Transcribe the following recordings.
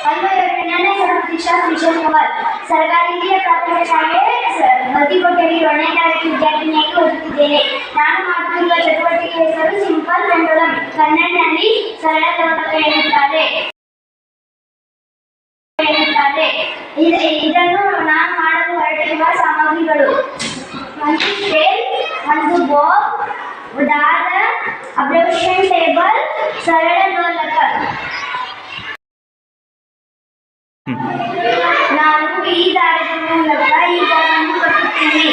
ನನ್ನ ಹೆಸರು ದೀಕ್ಷಾ ಶ್ರೀಶೈಲ್ ಕುಮಾರ್. ಸರ್ಕಾರಿ ಹಿರಿಯ ಪ್ರಾಥಮಿಕ ಶಾಲೆ ಮತಿಕೊಟ್ಟಡಿ 1ನೇ ತರಗತಿ ವಿದ್ಯಾರ್ಥಿನಿಯಾಗಿ ಓದುತ್ತಿದ್ದೇನೆ. ನಾನು ಮಾಡುತ್ತಿರುವ ಚಟುವಟಿಕೆ ಹೆಸರು ಸಿಂಪಲ್ ಪೆಂಡುಲಂ. ಕನ್ನಡದಲ್ಲಿ ಸರಳ ಲೋಲಕ ಎನ್ನುತ್ತಾರೆ. ಇದನ್ನು ನಾನು ಮಾಡಲು ಹೊರಟಿರುವ ಸಾಮಗ್ರಿಗಳು: ಒಂದು ಸ್ಕೇಲ್, ಒಂದು ಬಾಬ್, ದಾರ, ಅಬ್ರೇಷನ್ ಟೇಬಲ್, ಸರಳ ಲೋಲಕ. ನಾನು ಈ ದಾರದ ಮೂಲಕ ಈ ದಾರವನ್ನು ಕಟ್ಟುತ್ತೇನೆ.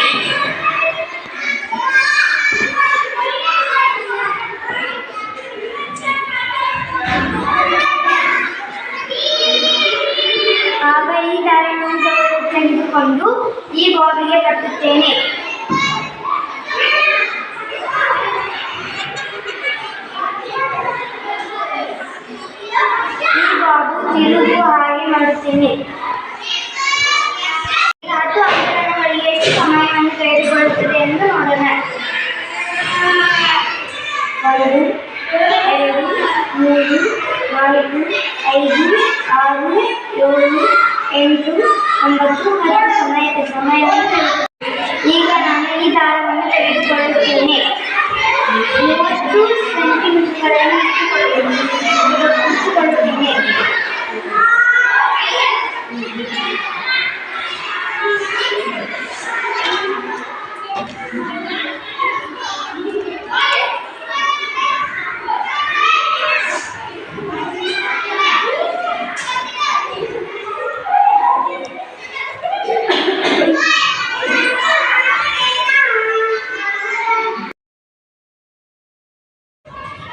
ಆಗ ಈ ದಾರವನ್ನು ತೆಗೆದುಕೊಂಡು ಈ ಬಾಬಿಗೆ ಕಟ್ಟುತ್ತೇನೆ. ಈ ಬಾಬು ತಿರುಗು ಹಾಗೆ ಮಾಡುತ್ತೇನೆ. 10 ಅಂಕಣಗಳಿಗೆ ಎಷ್ಟು ಸಮಯವನ್ನು ತೆಗೆದುಕೊಳ್ಳುತ್ತದೆ ಎಂದು ನೋಡೋಣ. 1 2 3 4 5 6 7 8 9 ಸಮಯವನ್ನು. ಈಗ ನಾನು ಈ ದಾರವನ್ನು ತೆಗೆದುಕೊಳ್ಳುತ್ತೇನೆ. 30 ಸೆಂಟಿಮೀಟರ್ಗಳನ್ನು ಇಟ್ಟುಕೊಳ್ಳುತ್ತೇನೆ.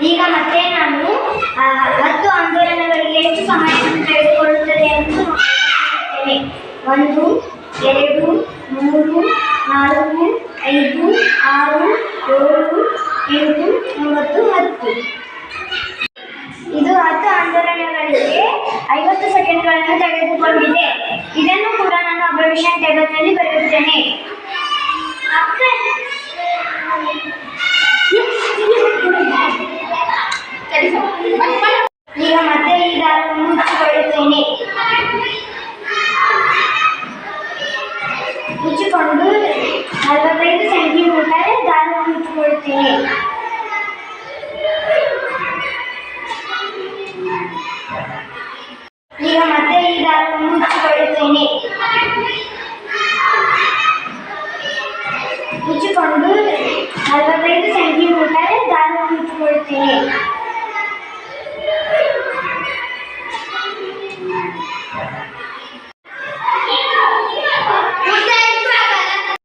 ಈಗ ಮತ್ತೆ ನಾನು 10 ಆಂದೋಲನಗಳಿಗೆ ಎಷ್ಟು ಸಮಯವನ್ನು ತೆಗೆದುಕೊಳ್ಳುತ್ತದೆ ಎಂದು ನೋಡುತ್ತೇನೆ. 1 2 3 4 5 6 7 8 9 10. ಇದು 10 ಆಂದೋಲನಗಳಿಗೆ 50 ಸೆಕೆಂಡ್ಗಳನ್ನು ತೆಗೆದುಕೊಂಡಿದೆ. ಇದನ್ನು ಕೂಡ ನಾನು ಅಬ್ರಿವಿಯೇಷನ್ ಟೇಬಲ್ನಲ್ಲಿ ಬರೆಯುತ್ತೇನೆ. ಈಗ ಮತ್ತೆ ಈ ದಾರವನ್ನು ಮುಚ್ಚಿಕೊಳ್ಳುತ್ತೇನೆ. ಮುಚ್ಚಿಕೊಂಡು 45 ಸೆಂಟಿಮೀಟರ್ ದಾರವನ್ನು ಮುಚ್ಚಿಕೊಳ್ಳುತ್ತೇನೆ. ಈಗ ಮತ್ತೆ ಈ ದಾರವನ್ನು ಮುಚ್ಚಿಕೊಳ್ಳುತ್ತೇನೆ. ಮುಚ್ಚಿಕೊಂಡು 45 ಸೆಂಟಿಮೀಟರ್ ದಾರವನ್ನು ಮುಚ್ಚಿಕೊಳ್ಳುತ್ತೇನೆ.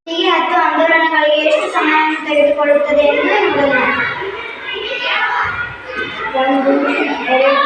ಹೀಗೆ 10 ಆಂದೋಲನಗಳಿಗೆ ಎಷ್ಟು ಸಮಯವನ್ನು ತೆಗೆದುಕೊಳ್ಳುತ್ತದೆ ಎಂದು ನೋಡೋಣ. 1 2